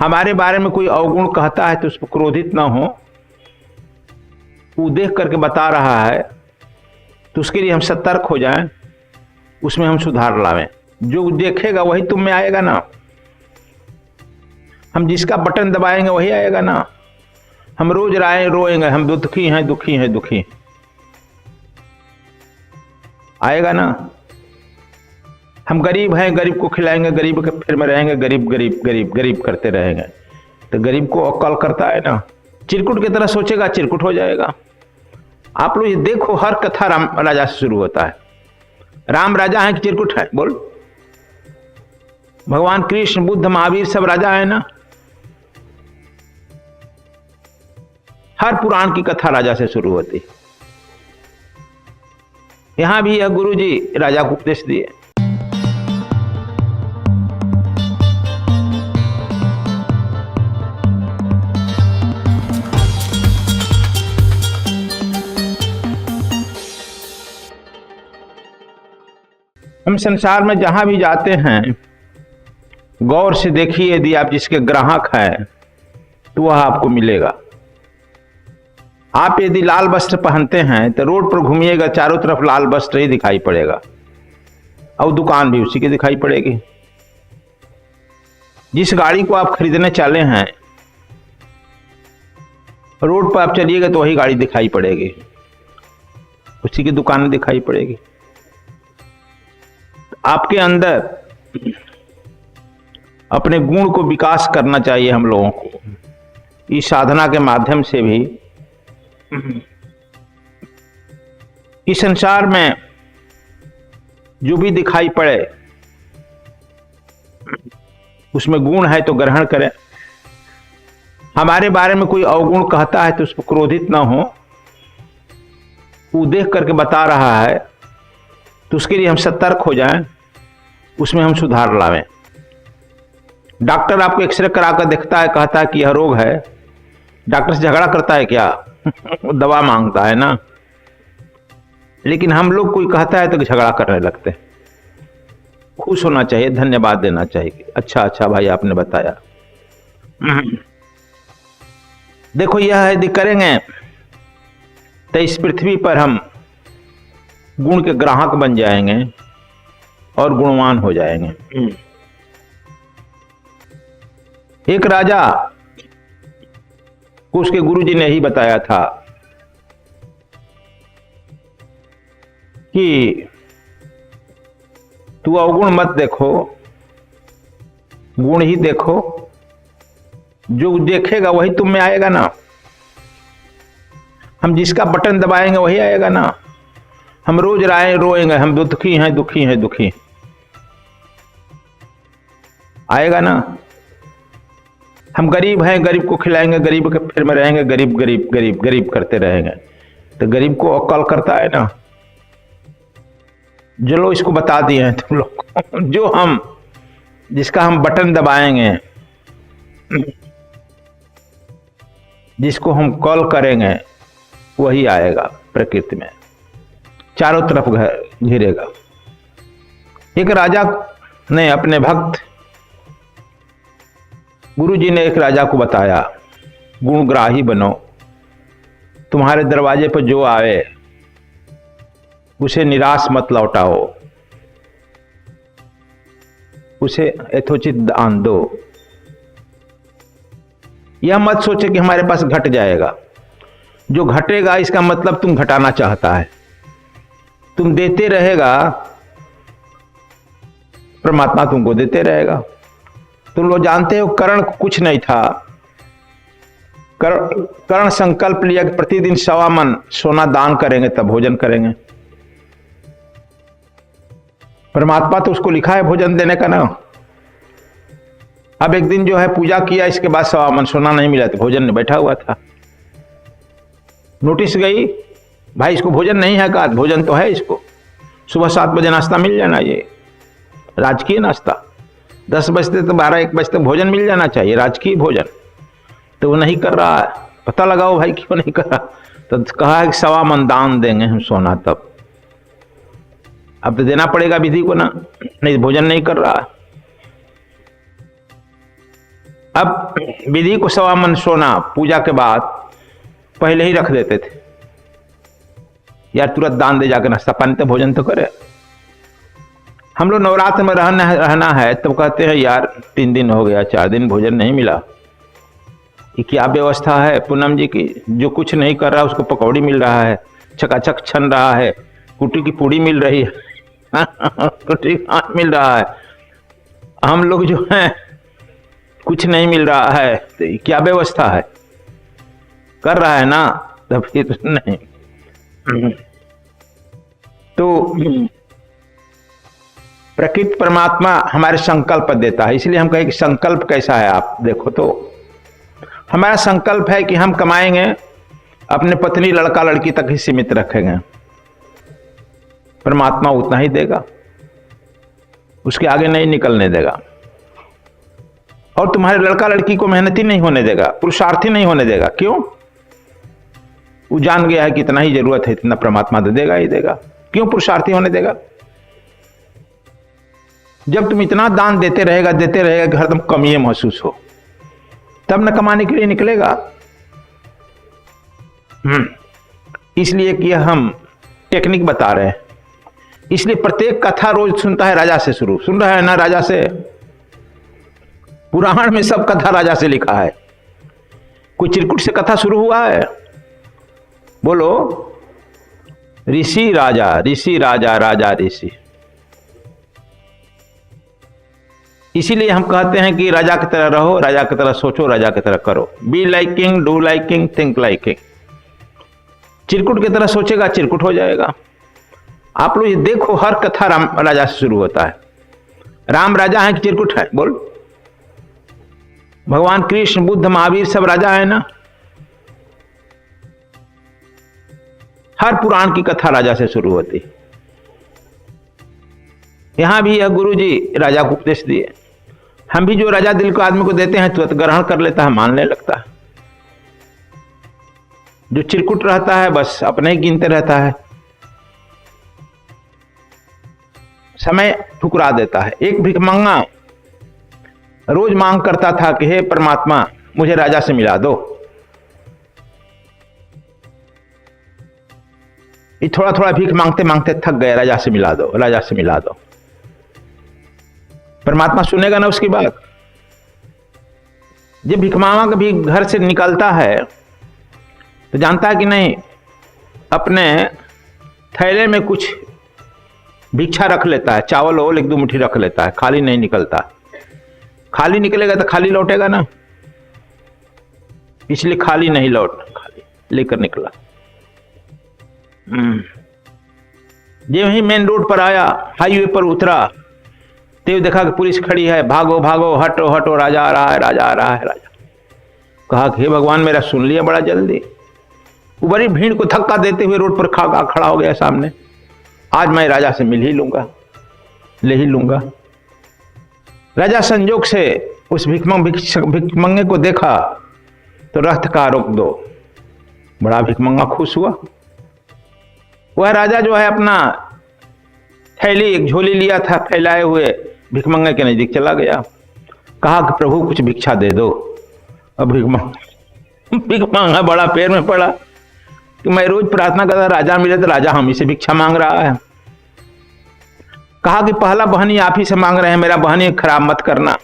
हमारे बारे में कोई अवगुण कहता है तो उस पर क्रोधित ना हो। वो देख करके बता रहा है तो उसके लिए हम सतर्क हो जाएं, उसमें हम सुधार लावें। जो देखेगा वही तुम में आएगा ना। हम जिसका बटन दबाएंगे वही आएगा ना। हम रोज रोएंगे हम दुखी हैं दुखी हैं दुखी, आएगा ना। हम गरीब हैं, गरीब को खिलाएंगे, गरीब के फिर में रहेंगे, गरीब गरीब गरीब गरीब करते रहेंगे तो गरीब को अक्ल करता है ना। चिरकुट की तरह सोचेगा, चिरकुट हो जाएगा। आप लोग ये देखो, हर कथा राम राजा से शुरू होता है। राम राजा है कि चिरकुट है? बोल। भगवान कृष्ण, बुद्ध, महावीर सब राजा है ना। हर पुराण की कथा राजा से शुरू होती। यहां भी यह गुरु जी राजा को उपदेश दिए। हम संसार में जहां भी जाते हैं गौर से देखिए, यदि आप जिसके ग्राहक हैं तो वह आपको मिलेगा। आप यदि लाल वस्त्र पहनते हैं तो रोड पर घूमिएगा, चारों तरफ लाल वस्त्र ही दिखाई पड़ेगा और दुकान भी उसी की दिखाई पड़ेगी। जिस गाड़ी को आप खरीदने चले हैं रोड पर आप चलिएगा तो वही गाड़ी दिखाई पड़ेगी, उसी की दुकान दिखाई पड़ेगी। आपके अंदर अपने गुण को विकास करना चाहिए हम लोगों को। इस साधना के माध्यम से भी इस संसार में जो भी दिखाई पड़े उसमें गुण है तो ग्रहण करें। हमारे बारे में कोई अवगुण कहता है तो उस पर क्रोधित ना हो। वो देख करके बता रहा है तो उसके लिए हम सतर्क हो जाएं, उसमें हम सुधार लावें। डॉक्टर आपको एक्सरे कराकर देखता है, कहता है कि यह रोग है। डॉक्टर से झगड़ा करता है क्या? दवा मांगता है ना। लेकिन हम लोग कोई कहता है तो झगड़ा करने लगते हैं। खुश होना चाहिए, धन्यवाद देना चाहिए। अच्छा अच्छा भाई आपने बताया। देखो यह यदि करेंगे तो इस पृथ्वी पर हम गुण के ग्राहक बन जाएंगे और गुणवान हो जाएंगे। एक राजा को उसके गुरुजी ने ही बताया था कि तू अवगुण मत देखो, गुण ही देखो। जो देखेगा वही तुम में आएगा ना। हम जिसका बटन दबाएंगे वही आएगा ना। हम रोज रोएंगे हम दुखी हैं दुखी हैं दुखी, आएगा ना। हम गरीब हैं, गरीब को खिलाएंगे, गरीब के फिर में रहेंगे, गरीब गरीब गरीब गरीब करते रहेंगे तो गरीब को अक्ल करता है ना। जो लोग इसको बता दिए हैं तुम लोग को, जो हम जिसका हम बटन दबाएंगे, जिसको हम कॉल करेंगे वही आएगा प्रकृति में, चारों तरफ घिरेगा। एक राजा ने अपने भक्त गुरुजी ने एक राजा को बताया, गुणग्राही बनो। तुम्हारे दरवाजे पर जो आए उसे निराश मत लौटाओ, उसे यथोचित दान दो। यह मत सोचे कि हमारे पास घट जाएगा। जो घटेगा इसका मतलब तुम घटाना चाहता है। तुम देते रहेगा, परमात्मा तुमको देते रहेगा। तुम लोग जानते हो कर्ण कुछ नहीं था। कर्ण संकल्प लिया कि प्रतिदिन 1.25 मन सोना दान करेंगे तब भोजन करेंगे। परमात्मा तो उसको लिखा है भोजन देने का ना। अब एक दिन जो है पूजा किया, इसके बाद 1.25 मन सोना नहीं मिला तो भोजन में बैठा हुआ था। नोटिस गई, भाई इसको भोजन नहीं है का? भोजन तो है इसको। सुबह 7 बजे नाश्ता मिल जाना, ये राजकीय नाश्ता। 10 बजते तो 12-1 बजे तक भोजन मिल जाना चाहिए, राजकीय भोजन। तो वो नहीं कर रहा है। पता लगाओ भाई क्यों नहीं कर रहा। तो कहा है कि 1.25 मन दान देंगे हम सोना तब। अब तो देना पड़ेगा विधि को ना, नहीं भोजन नहीं कर रहा। अब विधि को 1.25 मन सोना पूजा के बाद पहले ही रख देते थे, यार तुरंत दान दे जाकर नाश्ता पानी तो भोजन तो करे। हम लोग नवरात्र में रहना है तो कहते हैं यार 3 दिन हो गया, 4 दिन भोजन नहीं मिला, ये क्या व्यवस्था है पूनम जी की? जो कुछ नहीं कर रहा उसको पकौड़ी मिल रहा है, चकाचक छन रहा है, कुटी की पूड़ी मिल रही है कुटी मिल रहा है, हम लोग जो है कुछ नहीं मिल रहा है, तो ये क्या व्यवस्था है? कर रहा है ना, तब फिर नहीं। तो प्रकृति परमात्मा हमारे संकल्प देता है, इसलिए हम कहें कि संकल्प कैसा है। आप देखो तो हमारा संकल्प है कि हम कमाएंगे, अपने पत्नी लड़का लड़की तक ही सीमित रखेंगे, परमात्मा उतना ही देगा, उसके आगे नहीं निकलने देगा। और तुम्हारे लड़का लड़की को मेहनती नहीं होने देगा, पुरुषार्थी नहीं होने देगा। क्यों? वो जान गया है कि इतना ही जरूरत है, इतना परमात्मा तो देगा ही देगा। क्यों पुरुषार्थी होने देगा? जब तुम इतना दान देते रहेगा कि हरदम कमी महसूस हो, तब न कमाने के लिए निकलेगा। इसलिए कि हम टेक्निक बता रहे हैं, इसलिए प्रत्येक कथा रोज सुनता है राजा से शुरू, सुन रहा है ना? राजा से, पुराण में सब कथा राजा से लिखा है। कोई चिरकुट से कथा शुरू हुआ है? बोलो, ऋषि राजा, ऋषि राजा, राजा ऋषि। इसीलिए हम कहते हैं कि राजा की तरह रहो, राजा की तरह सोचो, राजा की तरह करो। Be like king, do like king, think like king. चिरकुट की तरह सोचेगा, चिरकुट हो जाएगा। आप लोग ये देखो, हर कथा राम राजा से शुरू होता है। राम राजा है कि चिरकुट है? बोल। भगवान कृष्ण, बुद्ध, महावीर सब राजा है ना? हर पुराण की कथा राजा से शुरू होती है। यहां भी यह गुरु जी राजा को उपदेश दिए। हम भी जो राजा दिल को आदमी को देते हैं तुरंत ग्रहण कर लेता है, मानने लगता है। जो चिरकुट रहता है बस अपने ही गिनते रहता है, समय ठुकरा देता है। एक भिखमंगा रोज मांग करता था कि हे परमात्मा मुझे राजा से मिला दो। ये थोड़ा थोड़ा भीख मांगते मांगते थक गए, राजा से मिला दो, राजा से मिला दो। परमात्मा सुनेगा ना उसकी बात? जब भिखमांगा कभी घर से निकलता है तो जानता है कि नहीं, अपने थैले में कुछ भिक्षा रख लेता है, चावल हो 1-2 मुट्ठी रख लेता है, खाली नहीं निकलता। खाली निकलेगा तो खाली लौटेगा ना, इसलिए खाली नहीं लौट, खाली लेकर निकला। जो ही मेन रोड पर आया, हाईवे पर उतरा, तो देखा कि पुलिस खड़ी है, भागो भागो, हटो हटो, राजा आ रहा है, राजा आ रहा है। राजा कहा कि हे भगवान मेरा सुन लिया बड़ा जल्दी। वो बड़ी भीड़ को धक्का देते हुए रोड पर खड़ा हो गया सामने। आज मैं राजा से मिल ही लूंगा, ले ही लूंगा। राजा संजोग से उस भिखमंगे को देखा तो रथ का रोक दो। बड़ा भिखमंगा खुश हुआ। वह राजा जो है अपना थैली, एक झोली लिया था फैलाए हुए, भिखमंगे के नजदीक चला गया। कहा कि प्रभु कुछ भिक्षा दे दो। अब भिखमंगा बड़ा पैर में पड़ा कि मैं रोज प्रार्थना करता राजा मिले तो राजा हम ही से भिक्षा मांग रहा है। कहा कि पहला बहनी आप ही से मांग रहे हैं, मेरा बहनी खराब मत करना।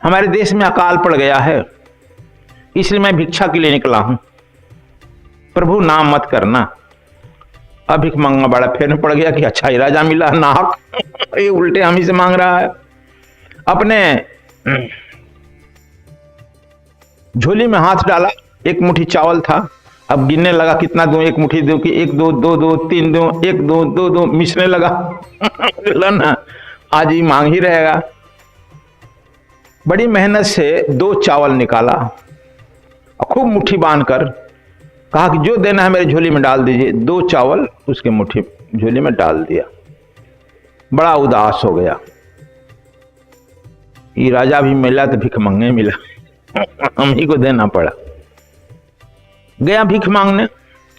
हमारे देश में अकाल पड़ गया है, इसलिए मैं भिक्षा के लिए निकला हूं, प्रभु नाम मत करना। अब भिखमंगा बड़ा फेर में पड़ गया कि अच्छा ही राजा मिला, नाहक ये उल्टे हम ही से मांग रहा है। अपने झोली में हाथ डाला, 1 मुट्ठी चावल था। अब गिनने लगा कितना दूं, 1 मुट्ठी दूं कि 1 2 2 2 3 दूं, 1 2 2 2 मिसने लगा ना, आज ही मांग ही रहेगा। बड़ी मेहनत से 2 चावल निकाला और खूब मुट्ठी बांधकर कहा कि जो देना है मेरे झोली में डाल दीजिए। 2 चावल उसके मुट्ठी झोली में डाल दिया। बड़ा उदास हो गया। ये राजा भी मिला तो भिखमंगे मिला, हम ही को देना पड़ा। गया भीख मांगने,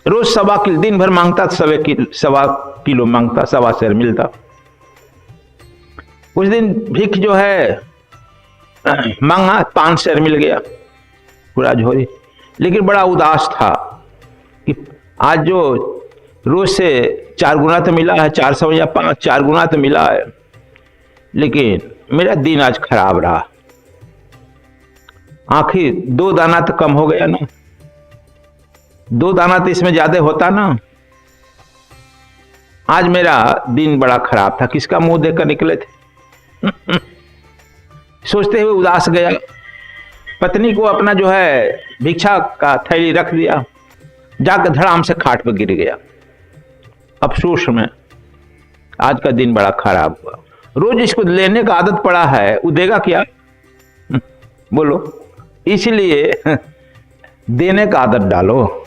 रोज 1.25 किलो, दिन भर मांगता, 1.25 किलो मांगता, 1.25 सेर मिलता। उस दिन भीख जो है मांगा 5 सेर मिल गया पूरा झोरी, लेकिन बड़ा उदास था कि आज जो रोज से 4 गुना तो मिला है, 400 या 4 गुना तो मिला है, लेकिन मेरा दिन आज खराब रहा। आखिर 2 दाना तो कम हो गया ना, 2 दाना तो इसमें ज्यादा होता ना। आज मेरा दिन बड़ा खराब था, किसका मुंह देखकर निकले थे। सोचते हुए उदास गया, पत्नी को अपना जो है भिक्षा का थैली रख दिया, जाकर धड़ाम से खाट पर गिर गया। अफसोस में आज का दिन बड़ा खराब हुआ। रोज इसको लेने का आदत पड़ा है, वो देगा क्या? बोलो। इसलिए देने का आदत डालो।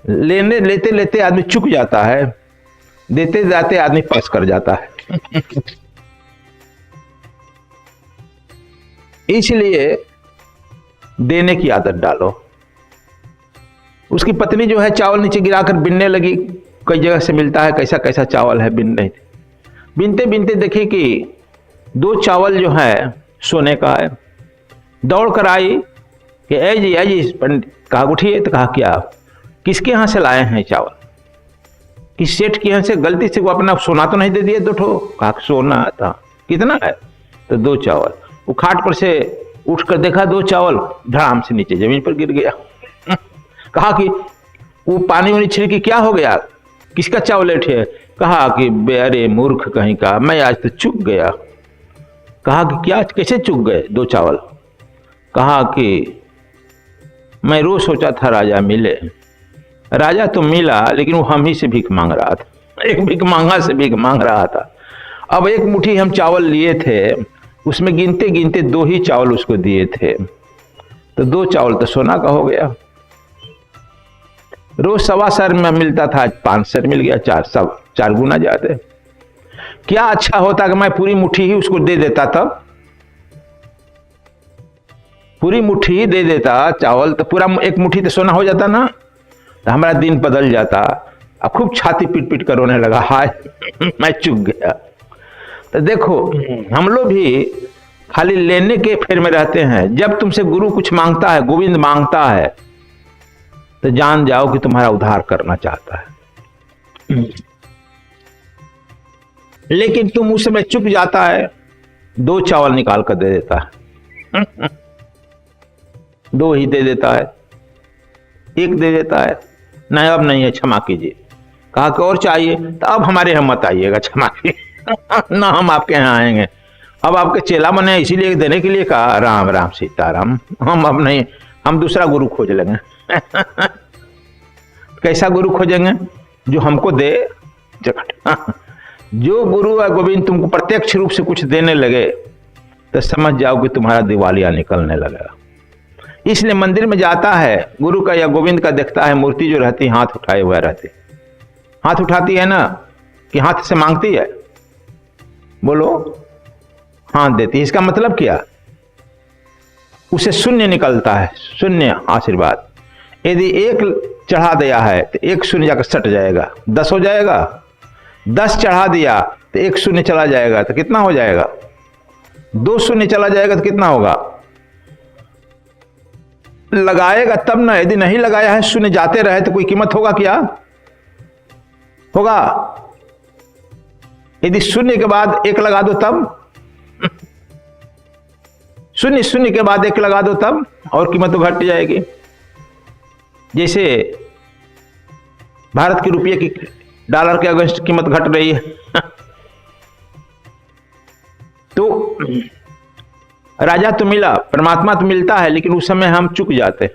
लेने लेते लेते आदमी चुक जाता है, देते जाते आदमी पास कर जाता है। इसलिए देने की आदत डालो। उसकी पत्नी जो है चावल नीचे गिराकर बिनने लगी, कई जगह से मिलता है कैसा कैसा चावल है, बिन रही थी। बिनते बिनते देखी कि 2 चावल जो है सोने का है। दौड़ कर आई कि ऐ जी पंडित, कहा उठिए। तो कहा क्या, किसके यहाँ से लाए हैं चावल? किस सेठ के यहाँ से? गलती से वो अपना सोना तो नहीं दे दिए 2 ठो? कहा सोना था। कितना है? तो 2 चावल। वो खाट पर से उठकर देखा 2 चावल धड़ाम से नीचे जमीन पर गिर गया। कहा कि वो पानी वानी छिड़की, क्या हो गया, किसका चावल उठे? कहा कि अरे मूर्ख कहीं का, मैं आज तो चूक गया। कहा कि क्या, कैसे चूक गए 2 चावल? कहा कि मैं रोज सोचा था राजा मिले, राजा तो मिला, लेकिन वो हम ही से भीख मांग रहा था, एक भीख मांगा से भीख मांग रहा था। अब 1 मुट्ठी हम चावल लिए थे, उसमें गिनते गिनते 2 ही चावल उसको दिए थे, तो 2 चावल तो सोना का हो गया। रोज 1.25 सेर में मिलता था, आज 5 सेर मिल गया, 4 गुना ज्यादा। क्या अच्छा होता कि मैं पूरी मुट्ठी ही उसको दे देता, तब पूरी मुट्ठी ही दे देता चावल, तो पूरा 1 मुट्ठी तो सोना हो जाता ना, तो हमारा दिन बदल जाता। अब खूब छाती पीट पीट कर रोने लगा, हाय मैं चूक गया। तो देखो, हम लोग भी खाली लेने के फेर में रहते हैं। जब तुमसे गुरु कुछ मांगता है, गोविंद मांगता है, तो जान जाओ कि तुम्हारा उद्धार करना चाहता है। लेकिन तुम उस समय चुप जाता है, 2 चावल निकाल कर दे देता है। 2 ही दे देता है, 1 दे देता है, नहीं अब नहीं है, क्षमा कीजिए। कहा कि और चाहिए? तो अब हमारे यहाँ मत आइएगा, क्षमा कीजिए ना, हम आपके यहाँ आएंगे। अब आपके चेला बने इसीलिए देने के लिए कहा। राम राम सीताराम, हम अब नहीं, हम दूसरा गुरु खोज लेंगे। कैसा गुरु खोजेंगे? जो हमको दे जगत। जो गुरु है गोविंद तुमको प्रत्यक्ष रूप से कुछ देने लगे, तो समझ जाओ कि तुम्हारा दिवालिया निकलने लगेगा। इसलिए मंदिर में जाता है, गुरु का या गोविंद का देखता है, मूर्ति जो रहती है हाथ उठाए हुए रहती, हाथ उठाती है ना, कि हाथ से मांगती है? बोलो, हाथ देती है। इसका मतलब क्या? उसे शून्य निकलता है, शून्य आशीर्वाद। यदि 1 चढ़ा दिया है तो 1 शून्य जाकर सट जाएगा, 10 हो जाएगा। 10 चढ़ा दिया तो 1 शून्य चला जाएगा, तो कितना हो जाएगा? 2 शून्य चला जाएगा तो कितना होगा? लगाएगा तब ना, यदि नहीं लगाया है, शून्य जाते रहे तो कोई कीमत होगा क्या? होगा? यदि शून्य के बाद 1 लगा दो तब, शून्य के बाद 1 लगा दो तब, और कीमत तो घट जाएगी। जैसे भारत के रुपये की डॉलर के अगेंस्ट कीमत घट रही है। तो राजा तो मिला, परमात्मा तो मिलता है, लेकिन उस समय हम चूक जाते।